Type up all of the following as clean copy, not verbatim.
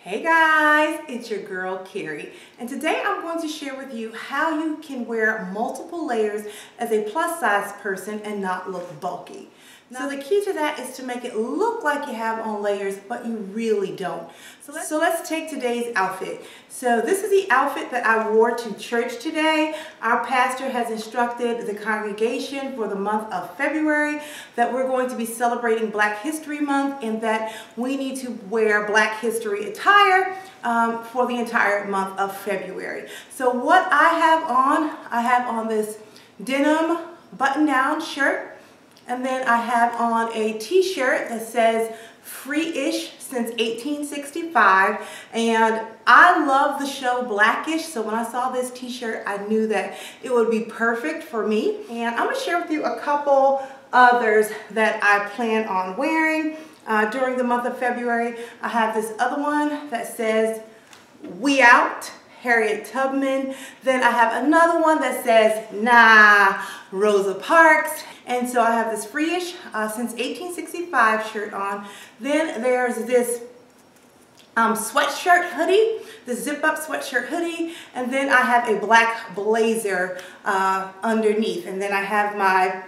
Hey guys, it's your girl Keri, and today I'm going to share with you how you can wear multiple layers as a plus size person and not look bulky. So the key to that is to make it look like you have on layers, but you really don't. So let's take today's outfit. So this is the outfit that I wore to church today. Our pastor has instructed the congregation for the month of February that we're going to be celebrating Black History Month and that we need to wear Black History attire for the entire month of February. So what I have on this denim button-down shirt. And then I have on a t-shirt that says free-ish since 1865. And I love the show Blackish, so when I saw this t-shirt, I knew that it would be perfect for me. And I'm gonna share with you a couple others that I plan on wearing during the month of February. I have this other one that says "We Out," Harriet Tubman. Then I have another one that says "Nah," Rosa Parks. And so I have this free-ish since 1865 shirt on. Then there's this sweatshirt hoodie, the zip-up sweatshirt hoodie. And then I have a black blazer underneath. And then I have my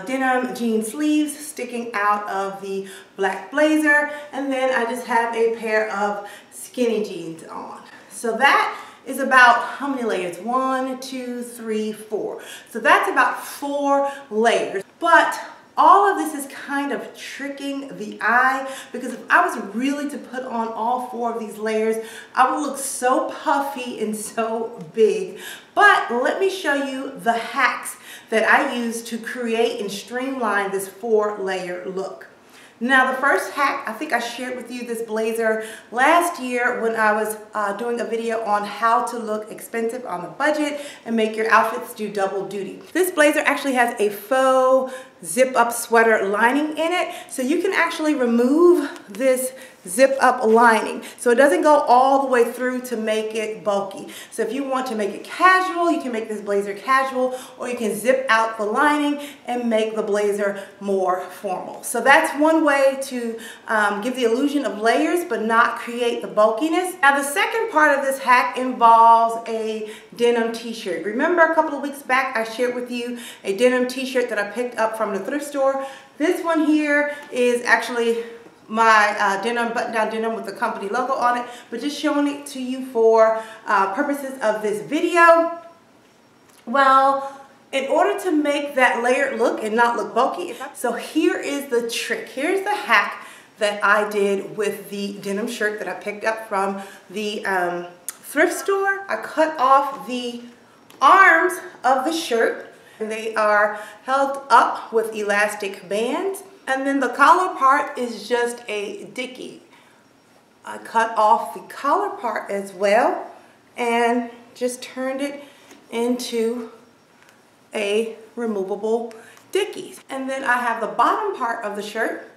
denim jean sleeves sticking out of the black blazer. And then I just have a pair of skinny jeans on. So that is about how many layers? 1, 2, 3, 4. So that's about 4 layers. But all of this is kind of tricking the eye because if I was really to put on all 4 of these layers, I would look so puffy and so big. But let me show you the hacks that I use to create and streamline this 4-layer look. Now the first hack, I think I shared with you this blazer last year when I was doing a video on how to look expensive on the budget and make your outfits do double duty. This blazer actually has a faux zip-up sweater lining in it, so you can actually remove this zip-up lining so it doesn't go all the way through to make it bulky. So if you want to make it casual, you can make this blazer casual, or you can zip out the lining and make the blazer more formal. So that's one way to give the illusion of layers but not create the bulkiness. Now the second part of this hack involves a denim t-shirt. Remember a couple of weeks back I shared with you a denim t-shirt that I picked up from the thrift store. This one here is actually my denim, button-down denim with the company logo on it, but just showing it to you for purposes of this video. Well, in order to make that layered look and not look bulky, so here is the trick. Here's the hack that I did with the denim shirt that I picked up from the thrift store. I cut off the arms of the shirt, and they are held up with elastic bands. And then the collar part is just a dickie. I cut off the collar part as well and just turned it into a removable dickie. And then I have the bottom part of the shirt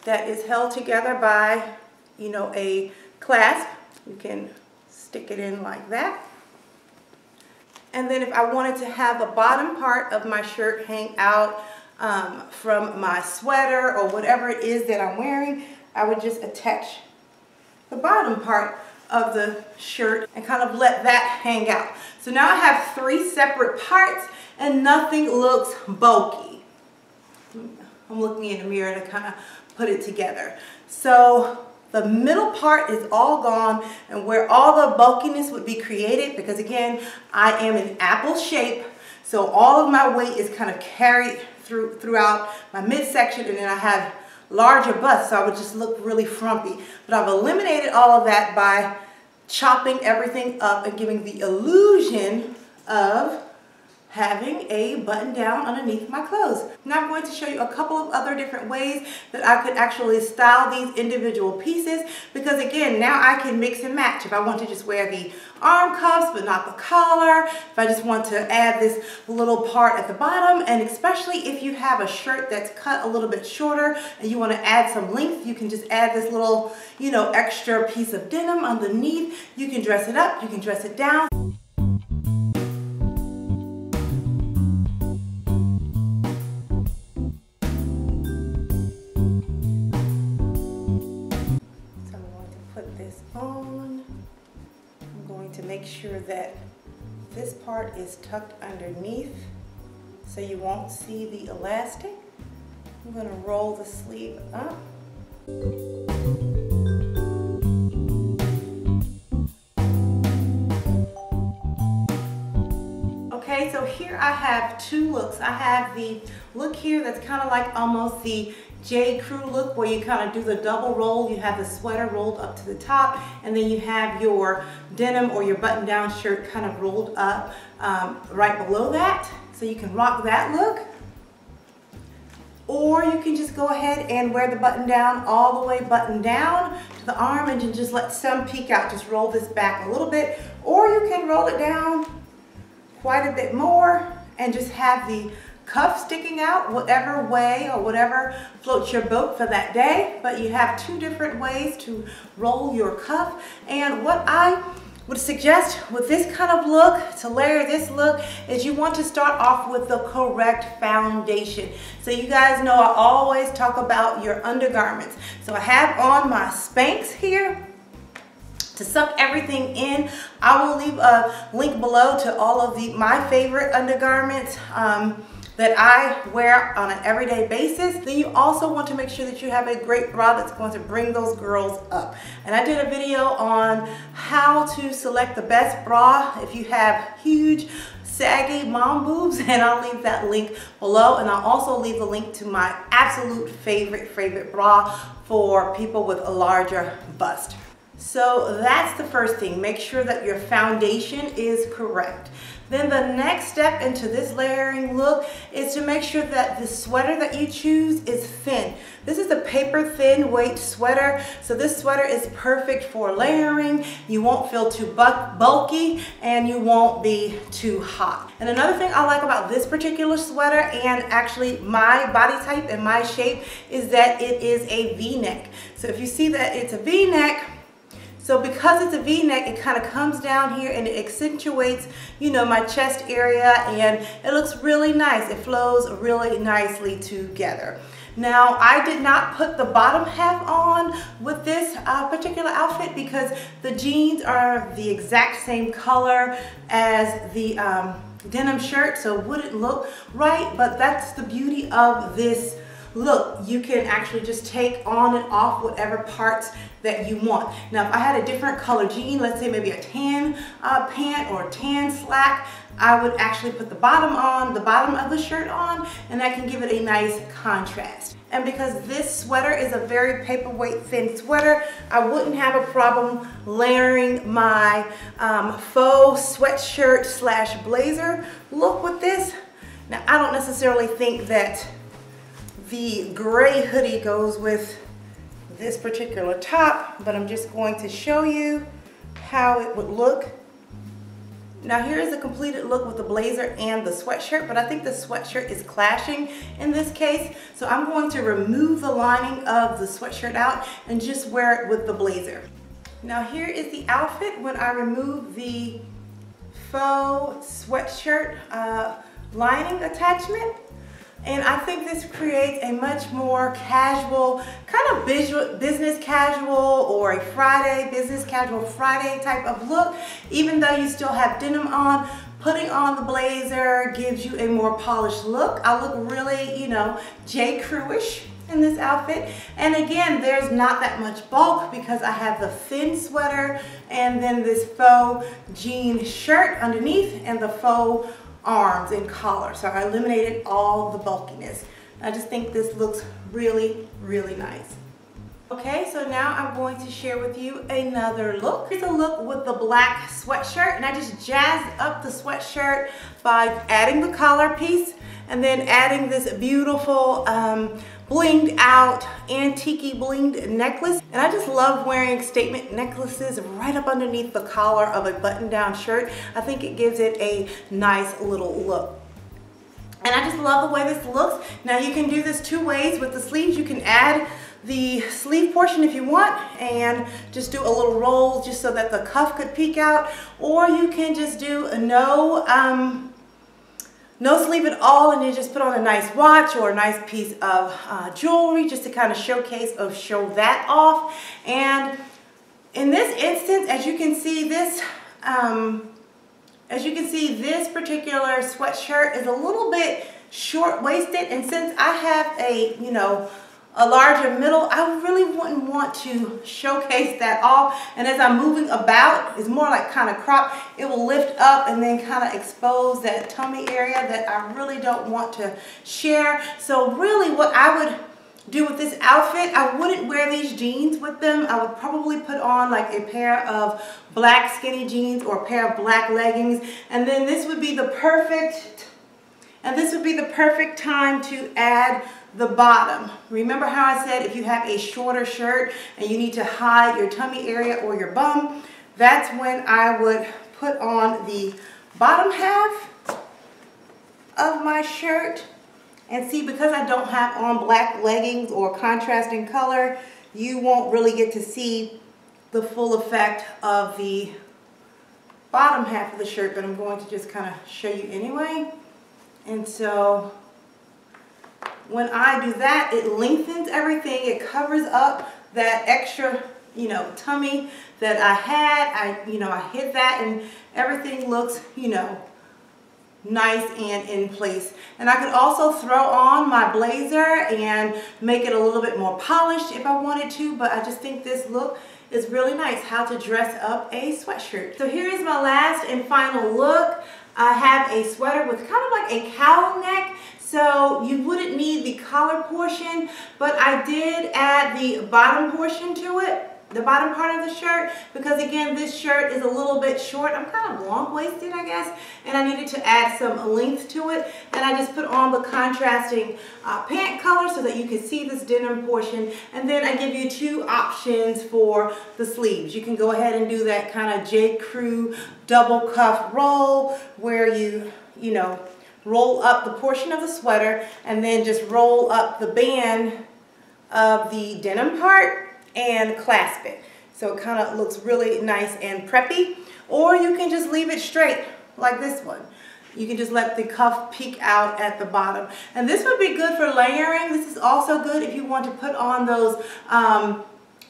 that is held together by, you know, a clasp. You can stick it in like that. And then if I wanted to have the bottom part of my shirt hang out from my sweater or whatever it is that I'm wearing, I would just attach the bottom part of the shirt and kind of let that hang out. So now I have 3 separate parts and nothing looks bulky. I'm looking in the mirror to kind of put it together. So the middle part is all gone, and where all the bulkiness would be created, because again, I am an apple shape, so all of my weight is kind of carried throughout my midsection, and then I have larger bust, so I would just look really frumpy. But I've eliminated all of that by chopping everything up and giving the illusion of having a button down underneath my clothes. Now I'm going to show you a couple of other different ways that I could actually style these individual pieces, because again, now I can mix and match. If I want to just wear the arm cuffs but not the collar, if I just want to add this little part at the bottom, and especially if you have a shirt that's cut a little bit shorter and you want to add some length, you can just add this little, you know, extra piece of denim underneath. You can dress it up, you can dress it down. on. make sure that this part is tucked underneath so you won't see the elastic. I'm going to roll the sleeve up. Okay, so here I have two looks. I have the look here that's kind of like almost the J. Crew look, where you kind of do the double roll. You have the sweater rolled up to the top, and then you have your denim or your button-down shirt kind of rolled up right below that. So you can rock that look. Or you can just go ahead and wear the button down all the way buttoned down to the arm and then just let some peek out. Just roll this back a little bit, or you can roll it down quite a bit more and just have the cuff sticking out, whatever way or whatever floats your boat for that day. But you have two different ways to roll your cuff. And what I would suggest with this kind of look, to layer this look, is you want to start off with the correct foundation. So you guys know I always talk about your undergarments. So I have on my Spanx here to suck everything in. I will leave a link below to all of my favorite undergarments that I wear on an everyday basis. Then you also want to make sure that you have a great bra that's going to bring those girls up. And I did a video on how to select the best bra if you have huge saggy mom boobs, and I'll leave that link below. And I'll also leave the link to my absolute favorite bra for people with a larger bust. So that's the first thing. Make sure that your foundation is correct. Then the next step into this layering look is to make sure that the sweater that you choose is thin. This is a paper thin weight sweater, so this sweater is perfect for layering. You won't feel too bulky and you won't be too hot. And another thing I like about this particular sweater, and actually my body type and my shape, is that it is a V-neck. So if you see that it's a V-neck, so because it's a V-neck, it kind of comes down here and it accentuates, you know, my chest area, and it looks really nice. It flows really nicely together. Now, I did not put the bottom half on with this particular outfit because the jeans are the exact same color as the denim shirt, so it wouldn't look right, but that's the beauty of this look. You can actually just take on and off whatever parts that you want. Now, if I had a different color jean, let's say maybe a tan pant or tan slack, I would actually put the bottom on, the bottom of the shirt on, and that can give it a nice contrast. And because this sweater is a very paperweight thin sweater, I wouldn't have a problem layering my faux sweatshirt slash blazer look with this. Now, I don't necessarily think that the gray hoodie goes with this particular top, but I'm just going to show you how it would look. Now, here is a completed look with the blazer and the sweatshirt, but I think the sweatshirt is clashing in this case, so I'm going to remove the lining of the sweatshirt out and just wear it with the blazer. Now, here is the outfit when I remove the faux sweatshirt lining attachment. And I think this creates a much more casual, kind of business casual, or a Friday, business casual Friday type of look. Even though you still have denim on, putting on the blazer gives you a more polished look. I look really, you know, J. Crew-ish in this outfit. And again, there's not that much bulk because I have the thin sweater and then this faux jean shirt underneath and the faux arms and collar. So I eliminated all the bulkiness. I just think this looks really nice. Okay, so now I'm going to share with you another look. Here's a look with the black sweatshirt, and I just jazzed up the sweatshirt by adding the collar piece and then adding this beautiful blinged out antique blinged necklace. And I just love wearing statement necklaces right up underneath the collar of a button down shirt. I think it gives it a nice little look. And I just love the way this looks. Now, you can do this two ways with the sleeves. You can add the sleeve portion if you want and just do a little roll just so that the cuff could peek out, or you can just do a no sleeve at all and you just put on a nice watch or a nice piece of jewelry just to kind of show that off. And in this instance, as you can see, this as you can see, this particular sweatshirt is a little bit short-waisted, and since I have a, you know, a larger middle, I really wouldn't want to showcase that off. And as I'm moving about, it's more like kind of cropped. It will lift up and then kind of expose that tummy area that I really don't want to share. So really what I would do with this outfit, I wouldn't wear these jeans with them. I would probably put on like a pair of black skinny jeans or a pair of black leggings. And then this would be the perfect, time to add the bottom. Remember how I said if you have a shorter shirt and you need to hide your tummy area or your bum, that's when I would put on the bottom half of my shirt. And see, because I don't have on black leggings or contrasting color, you won't really get to see the full effect of the bottom half of the shirt, but I'm going to just kind of show you anyway. And so when I do that, it lengthens everything. It covers up that extra, you know, tummy that I had. I hid that, and everything looks, you know, nice and in place. And I could also throw on my blazer and make it a little bit more polished if I wanted to, but I just think this look is really nice, how to dress up a sweatshirt. So here is my last and final look. I have a sweater with kind of like a cowl neck, so you wouldn't need the collar portion, but I did add the bottom portion to it, the bottom part of the shirt, because again, this shirt is a little bit short. I'm kind of long-waisted, I guess, and I needed to add some length to it, and I just put on the contrasting pant color so that you can see this denim portion. And then I give you two options for the sleeves. You can go ahead and do that kind of J. Crew double cuff roll where you know, roll up the portion of the sweater and then just roll up the band of the denim part and clasp it. So it kind of looks really nice and preppy. Or you can just leave it straight like this one. You can just let the cuff peek out at the bottom. And this would be good for layering. This is also good if you want to put on those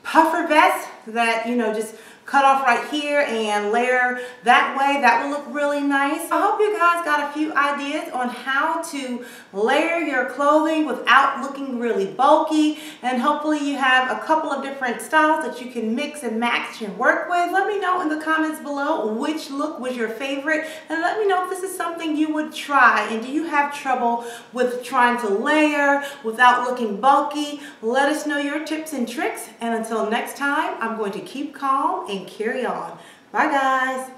puffer vests that, you know, just cut off right here and layer that way. That will look really nice. I hope you guys got a few ideas on how to layer your clothing without looking really bulky, and hopefully you have a couple of different styles that you can mix and match and work with. Let me know in the comments below which look was your favorite, and let me know if this is something you would try, and do you have trouble with trying to layer without looking bulky? Let us know your tips and tricks, and until next time, I'm going to keep calm and carry on. Bye guys.